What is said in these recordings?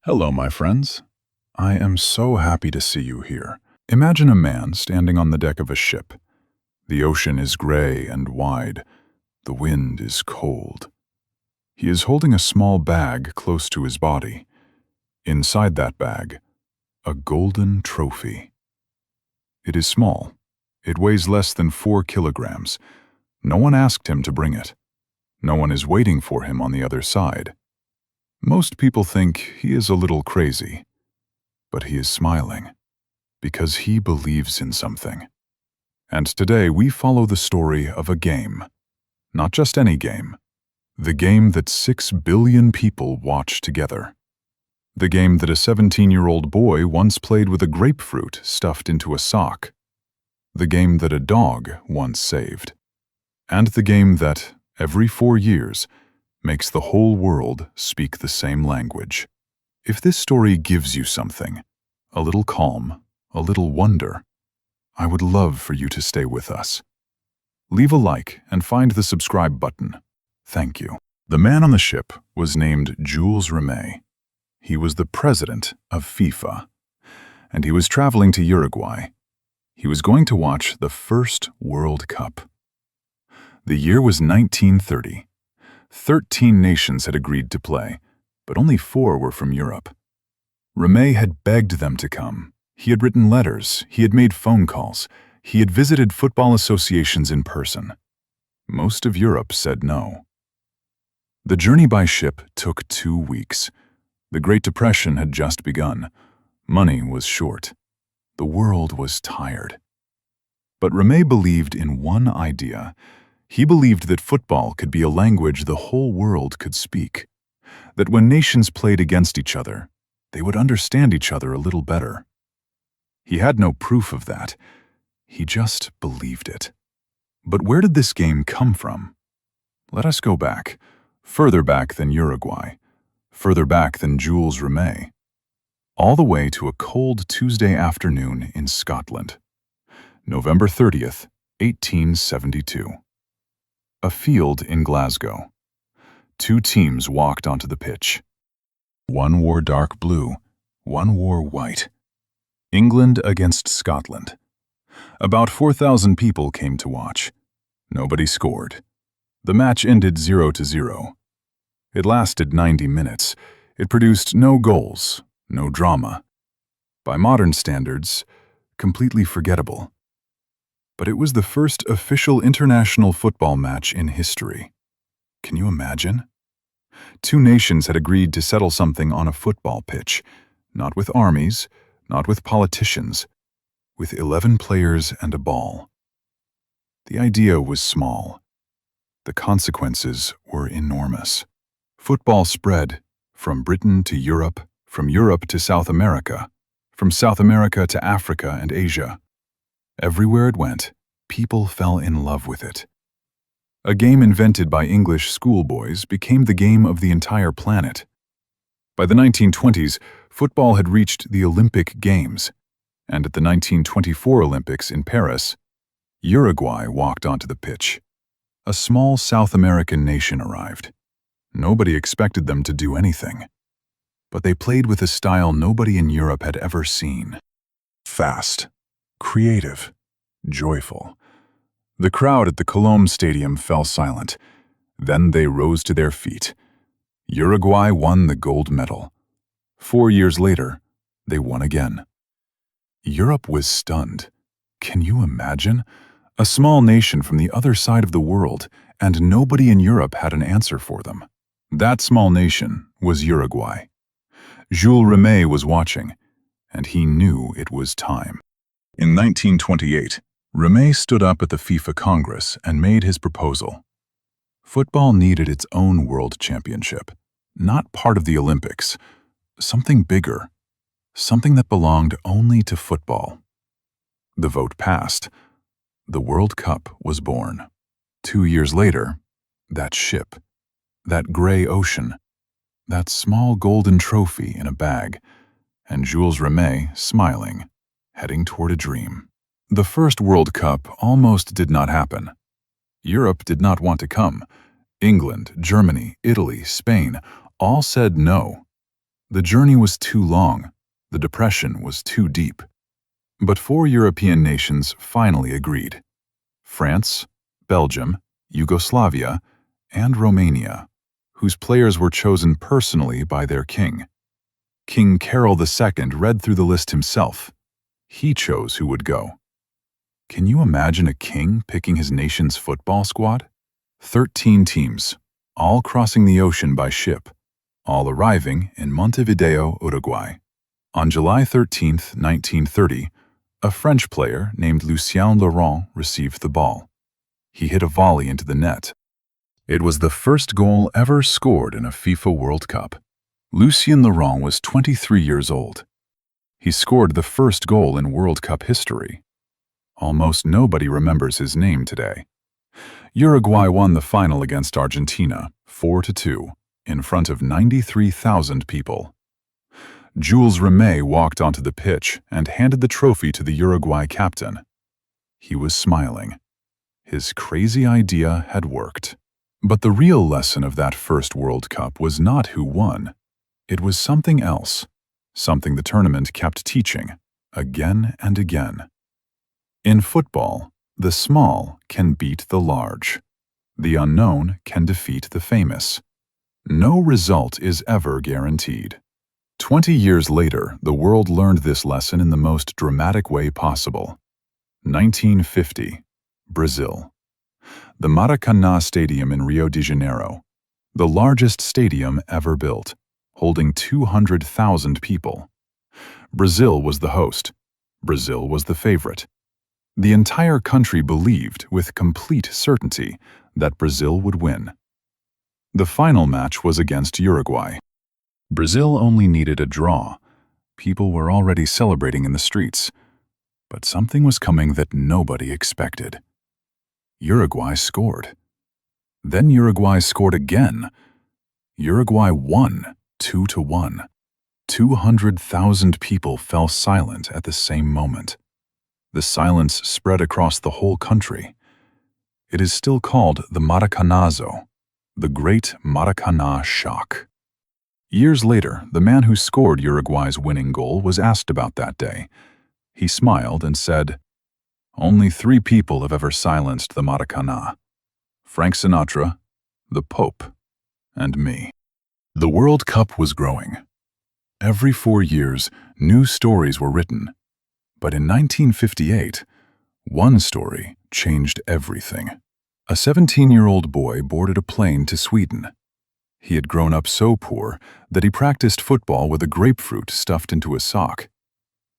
Hello, my friends. I am so happy to see you here. Imagine a man standing on the deck of a ship. The ocean is gray and wide. The wind is cold. He is holding a small bag close to his body. Inside that bag, a golden trophy. It is small. It weighs less than 4 kilograms. No one asked him to bring it. No one is waiting for him on the other side. Most people think he is a little crazy, but he is smiling because he believes in something. And today we follow the story of a game, not just any game, the game that 6 billion people watch together. The game that a 17-year-old boy once played with a grapefruit stuffed into a sock. The game that a dog once saved. And the game that, every 4 years, makes the whole world speak the same language. If this story gives you something, a little calm, a little wonder, I would love for you to stay with us. Leave a like and find the subscribe button. Thank you. The man on the ship was named Jules Rimet. He was the president of FIFA, and he was traveling to Uruguay. He was going to watch the first World Cup. The year was 1930. 13 nations had agreed to play, but only 4 were from Europe. Rimet had begged them to come. He had written letters, he had made phone calls, he had visited football associations in person. Most of Europe said no. The journey by ship took 2 weeks. The Great Depression had just begun. Money was short. The world was tired. But Rimet believed in one idea. He believed that football could be a language the whole world could speak, that when nations played against each other, they would understand each other a little better. He had no proof of that. He just believed it. But where did this game come from? Let us go back, further back than Uruguay, further back than Jules Rimet, all the way to a cold Tuesday afternoon in Scotland, November 30th, 1872. A field in Glasgow. 2 teams walked onto the pitch. One wore dark blue, one wore white. England against Scotland. About 4,000 people came to watch. Nobody scored. The match ended 0-0. It lasted 90 minutes. It produced no goals, no drama. By modern standards, completely forgettable. But it was the first official international football match in history. Can you imagine? 2 nations had agreed to settle something on a football pitch, not with armies, not with politicians, with 11 players and a ball. The idea was small. The consequences were enormous. Football spread from Britain to Europe, from Europe to South America, from South America to Africa and Asia. Everywhere it went, people fell in love with it. A game invented by English schoolboys became the game of the entire planet. By the 1920s, football had reached the Olympic Games, and at the 1924 Olympics in Paris, Uruguay walked onto the pitch. A small South American nation arrived. Nobody expected them to do anything, but they played with a style nobody in Europe had ever seen. Fast. Creative, joyful. The crowd at the Colombe Stadium fell silent. Then they rose to their feet. Uruguay won the gold medal. 4 years later, they won again. Europe was stunned. Can you imagine? A small nation from the other side of the world, and nobody in Europe had an answer for them. That small nation was Uruguay. Jules Rimet was watching, and he knew it was time. In 1928, Rimet stood up at the FIFA Congress and made his proposal. Football needed its own world championship, not part of the Olympics, something bigger, something that belonged only to football. The vote passed. The World Cup was born. 2 years later, that ship, that gray ocean, that small golden trophy in a bag, and Jules Rimet smiling, heading toward a dream. The first World Cup almost did not happen. Europe did not want to come. England, Germany, Italy, Spain all said no. The journey was too long. The depression was too deep. But 4 European nations finally agreed: France, Belgium, Yugoslavia, and Romania, whose players were chosen personally by their king. King Carol II read through the list himself. He chose who would go. Can you imagine a king picking his nation's football squad? 13 teams, all crossing the ocean by ship, all arriving in Montevideo, Uruguay. On July 13, 1930, a French player named Lucien Laurent received the ball. He hit a volley into the net. It was the first goal ever scored in a FIFA World Cup. Lucien Laurent was 23 years old. He scored the first goal in World Cup history. Almost nobody remembers his name today. Uruguay won the final against Argentina, 4-2, in front of 93,000 people. Jules Rimet walked onto the pitch and handed the trophy to the Uruguay captain. He was smiling. His crazy idea had worked. But the real lesson of that first World Cup was not who won. It was something else, something the tournament kept teaching, again and again. In football, the small can beat the large. The unknown can defeat the famous. No result is ever guaranteed. 20 years later, the world learned this lesson in the most dramatic way possible. 1950, Brazil. The Maracanã Stadium in Rio de Janeiro, the largest stadium ever built, holding 200,000 people. Brazil was the host. Brazil was the favorite. The entire country believed with complete certainty that Brazil would win. The final match was against Uruguay. Brazil only needed a draw. People were already celebrating in the streets. But something was coming that nobody expected. Uruguay scored. Then Uruguay scored again. Uruguay won, 2-1. 200,000 people fell silent at the same moment. The silence spread across the whole country. It is still called the Maracanazo, the Great Maracanã Shock. Years later, the man who scored Uruguay's winning goal was asked about that day. He smiled and said, "Only 3 people have ever silenced the Maracanã: Frank Sinatra, the Pope, and me." The World Cup was growing. Every 4 years, new stories were written. But in 1958, one story changed everything. A 17-year-old boy boarded a plane to Sweden. He had grown up so poor that he practiced football with a grapefruit stuffed into a sock.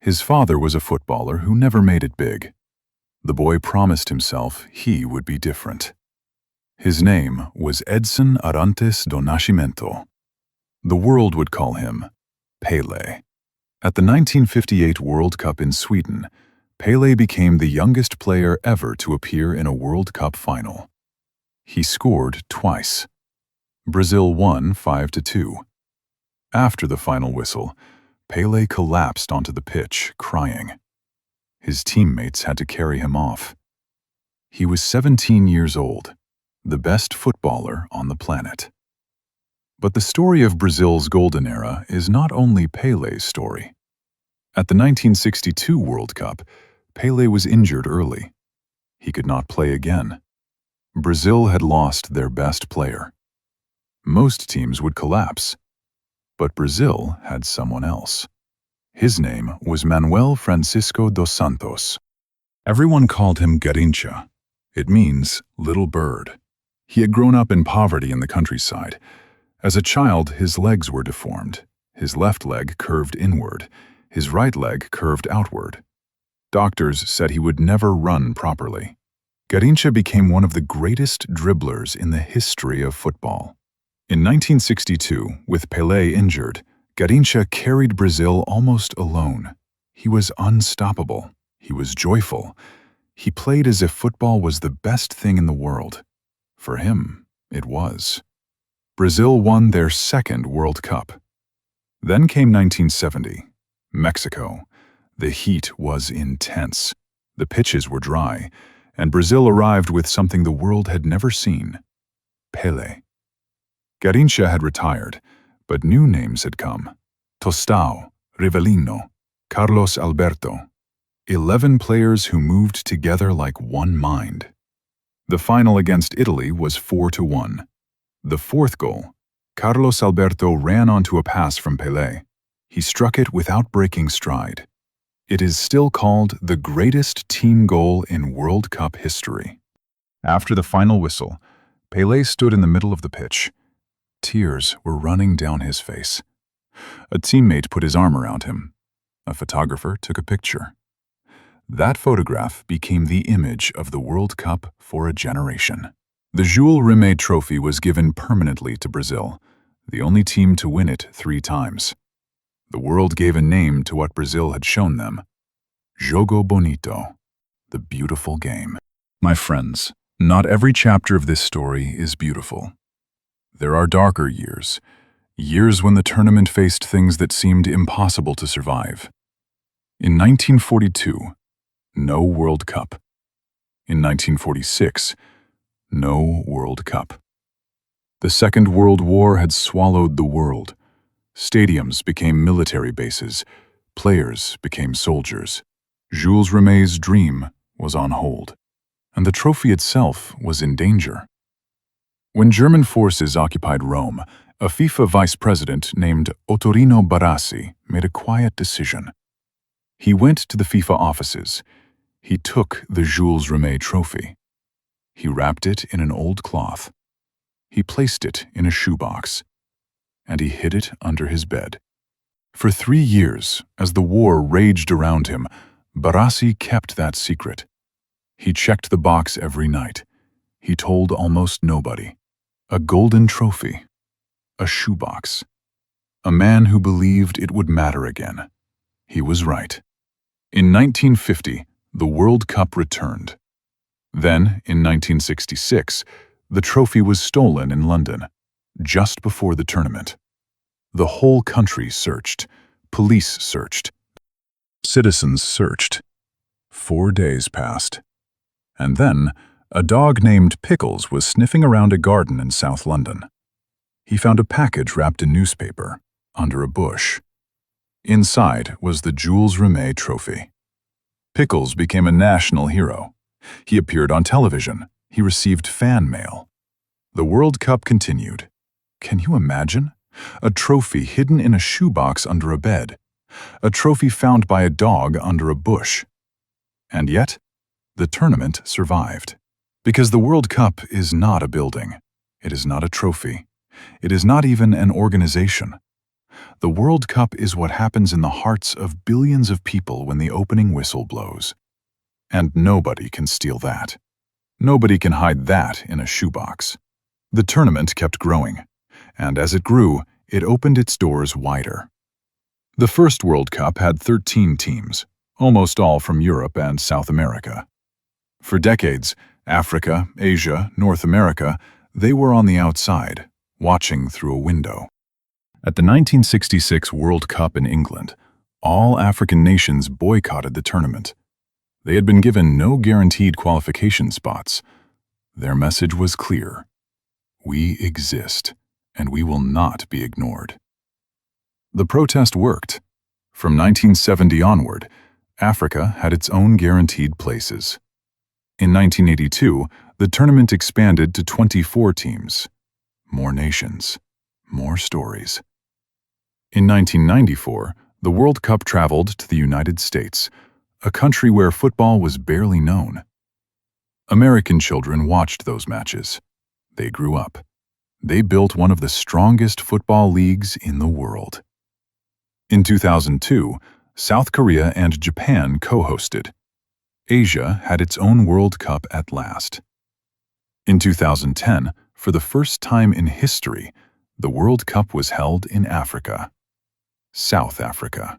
His father was a footballer who never made it big. The boy promised himself he would be different. His name was Edson Arantes do Nascimento. The world would call him Pelé. At the 1958 World Cup in Sweden, Pelé became the youngest player ever to appear in a World Cup final. He scored twice. Brazil won 5-2. After the final whistle, Pelé collapsed onto the pitch, crying. His teammates had to carry him off. He was 17 years old, the best footballer on the planet. But the story of Brazil's golden era is not only Pelé's story. At the 1962 World Cup, Pelé was injured early. He could not play again. Brazil had lost their best player. Most teams would collapse. But Brazil had someone else. His name was Manuel Francisco dos Santos. Everyone called him Garrincha. It means little bird. He had grown up in poverty in the countryside. As a child, his legs were deformed. His left leg curved inward. His right leg curved outward. Doctors said he would never run properly. Garrincha became one of the greatest dribblers in the history of football. In 1962, with Pelé injured, Garrincha carried Brazil almost alone. He was unstoppable. He was joyful. He played as if football was the best thing in the world. For him, it was. Brazil won their second World Cup. Then came 1970, Mexico. The heat was intense. The pitches were dry, and Brazil arrived with something the world had never seen: Pelé. Garrincha had retired, but new names had come. Tostão, Rivellino, Carlos Alberto. 11 players who moved together like one mind. The final against Italy was 4-1. The fourth goal, Carlos Alberto ran onto a pass from Pelé. He struck it without breaking stride. It is still called the greatest team goal in World Cup history. After the final whistle, Pelé stood in the middle of the pitch. Tears were running down his face. A teammate put his arm around him. A photographer took a picture. That photograph became the image of the World Cup for a generation. The Jules Rimet Trophy was given permanently to Brazil, the only team to win it 3 times. The world gave a name to what Brazil had shown them. Jogo Bonito, the beautiful game. My friends, not every chapter of this story is beautiful. There are darker years, years when the tournament faced things that seemed impossible to survive. In 1942, no World Cup. In 1946, no World Cup. The Second World War had swallowed the world. Stadiums became military bases. Players became soldiers. Jules Rimet's dream was on hold, and the trophy itself was in danger. When German forces occupied Rome, a FIFA vice president named Ottorino Barassi made a quiet decision. He went to the FIFA offices. He took the Jules Rimet trophy. He wrapped it in an old cloth. He placed it in a shoebox, and he hid it under his bed. For 3 years, as the war raged around him, Barassi kept that secret. He checked the box every night. He told almost nobody. A golden trophy. A shoebox. A man who believed it would matter again. He was right. In 1950, the World Cup returned. Then, in 1966, the trophy was stolen in London, just before the tournament. The whole country searched. Police searched. Citizens searched. 4 days passed. And then, a dog named Pickles was sniffing around a garden in South London. He found a package wrapped in newspaper, under a bush. Inside was the Jules Rimet trophy. Pickles became a national hero. He appeared on television. He received fan mail. The World Cup continued. Can you imagine? A trophy hidden in a shoebox under a bed. A trophy found by a dog under a bush. And yet, the tournament survived. Because the World Cup is not a building. It is not a trophy. It is not even an organization. The World Cup is what happens in the hearts of billions of people when the opening whistle blows. And nobody can steal that. Nobody can hide that in a shoebox. The tournament kept growing, and as it grew, it opened its doors wider. The first World Cup had 13 teams, almost all from Europe and South America. For decades, Africa, Asia, North America, they were on the outside, watching through a window. At the 1966 World Cup in England, all African nations boycotted the tournament. They had been given no guaranteed qualification spots. Their message was clear. We exist, and we will not be ignored. The protest worked. From 1970 onward, Africa had its own guaranteed places. In 1982, the tournament expanded to 24 teams. More nations, more stories. In 1994, the World Cup traveled to the United States, a country where football was barely known. American children watched those matches. They grew up. They built one of the strongest football leagues in the world. In 2002, South Korea and Japan co-hosted. Asia had its own World Cup at last. In 2010, for the first time in history, the World Cup was held in Africa. South Africa.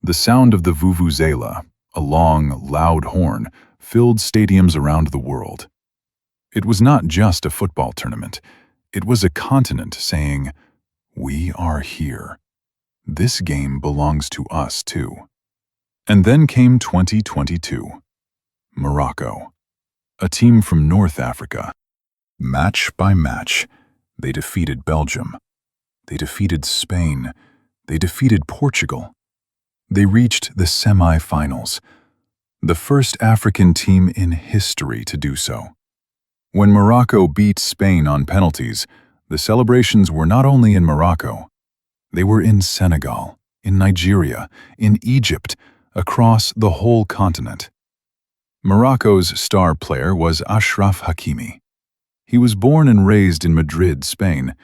The sound of the vuvuzela, a long, loud horn, filled stadiums around the world. It was not just a football tournament. It was a continent saying, "We are here. This game belongs to us too." And then came 2022. Morocco. A team from North Africa. Match by match, they defeated Belgium. They defeated Spain. They defeated Portugal. They reached the semi-finals, the first African team in history to do so. When Morocco beat Spain on penalties, the celebrations were not only in Morocco, they were in Senegal, in Nigeria, in Egypt, across the whole continent. Morocco's star player was Achraf Hakimi. He was born and raised in Madrid, Spain.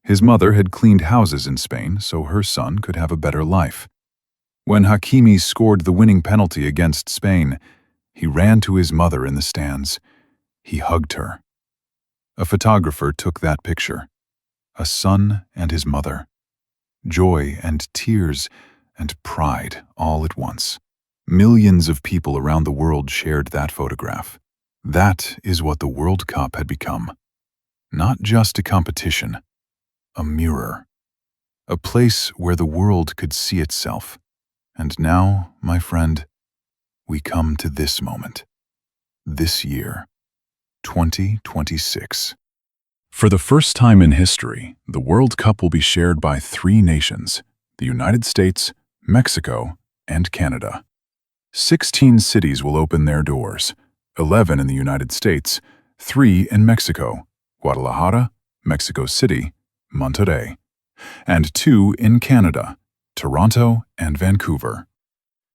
His mother had cleaned houses in Spain so her son could have a better life. When Hakimi scored the winning penalty against Spain, he ran to his mother in the stands. He hugged her. A photographer took that picture. A son and his mother. Joy and tears and pride all at once. Millions of people around the world shared that photograph. That is what the World Cup had become. Not just a competition, a mirror. A place where the world could see itself. And now, my friend, we come to this moment. This year, 2026. For the first time in history, the World Cup will be shared by 3 nations, the United States, Mexico, and Canada. 16 cities will open their doors, 11 in the United States, 3 in Mexico, Guadalajara, Mexico City, Monterrey, and 2 in Canada, Toronto and Vancouver.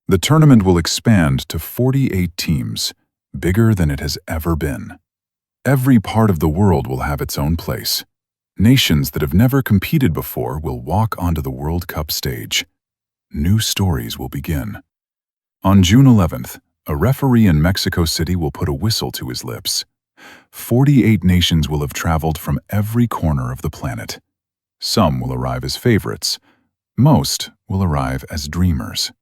The tournament will expand to 48 teams, bigger than it has ever been. Every part of the world will have its own place. Nations that have never competed before will walk onto the World Cup stage. New stories will begin. On June 11th, a referee in Mexico City will put a whistle to his lips. 48 nations will have traveled from every corner of the planet. Some will arrive as favorites. Most will arrive as dreamers.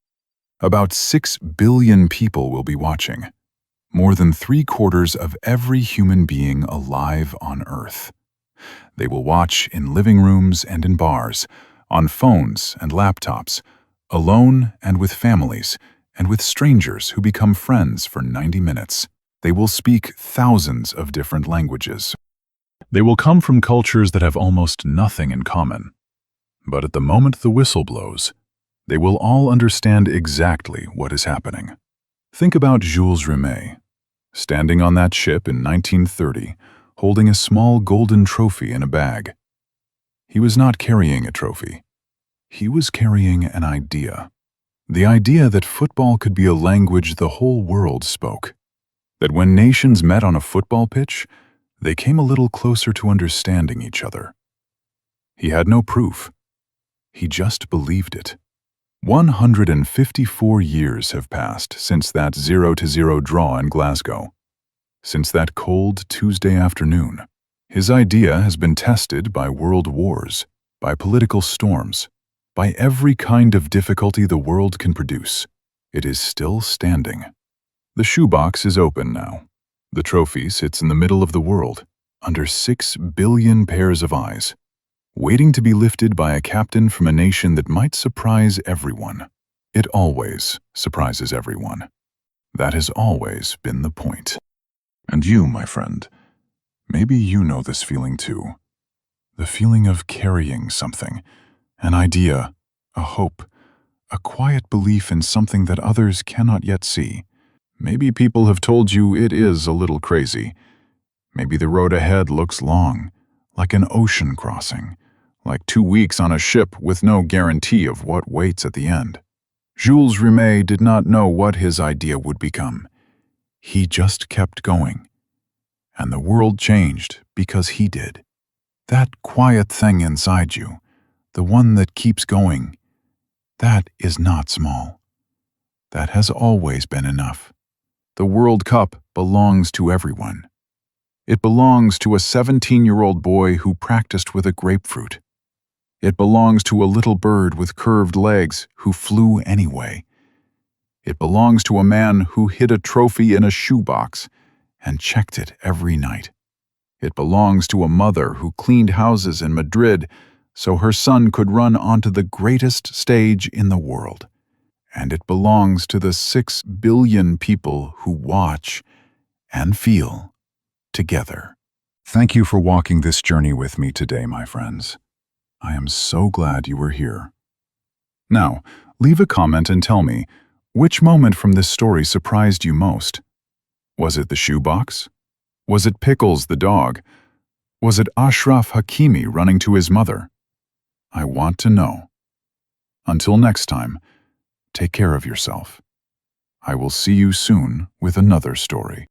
About 6 billion people will be watching. More than 3/4 of every human being alive on Earth. They will watch in living rooms and in bars, on phones and laptops, alone and with families, and with strangers who become friends for 90 minutes. They will speak thousands of different languages. They will come from cultures that have almost nothing in common. But at the moment the whistle blows, they will all understand exactly what is happening. Think about Jules Rimet, standing on that ship in 1930, holding a small golden trophy in a bag. He was not carrying a trophy. He was carrying an idea. The idea that football could be a language the whole world spoke. That when nations met on a football pitch, they came a little closer to understanding each other. He had no proof. He just believed it. 154 years have passed since that 0-0 draw in Glasgow. Since that cold Tuesday afternoon, his idea has been tested by world wars, by political storms, by every kind of difficulty the world can produce. It is still standing. The shoebox is open now. The trophy sits in the middle of the world, under 6 billion pairs of eyes, waiting to be lifted by a captain from a nation that might surprise everyone. It always surprises everyone. That has always been the point. And you, my friend, maybe you know this feeling too. The feeling of carrying something, an idea, a hope, a quiet belief in something that others cannot yet see. Maybe people have told you it is a little crazy. Maybe the road ahead looks long, like an ocean crossing, like 2 weeks on a ship with no guarantee of what waits at the end. Jules Rimet did not know what his idea would become. He just kept going. And the world changed because he did. That quiet thing inside you, the one that keeps going, that is not small. That has always been enough. The World Cup belongs to everyone. It belongs to a 17-year-old boy who practiced with a grapefruit. It belongs to a little bird with curved legs who flew anyway. It belongs to a man who hid a trophy in a shoebox and checked it every night. It belongs to a mother who cleaned houses in Madrid so her son could run onto the greatest stage in the world. And it belongs to the 6 billion people who watch and feel together. Thank you for walking this journey with me today, my friends. I am so glad you were here. Now, leave a comment and tell me, which moment from this story surprised you most? Was it the shoebox? Was it Pickles the dog? Was it Ashraf Hakimi running to his mother? I want to know. Until next time, take care of yourself. I will see you soon with another story.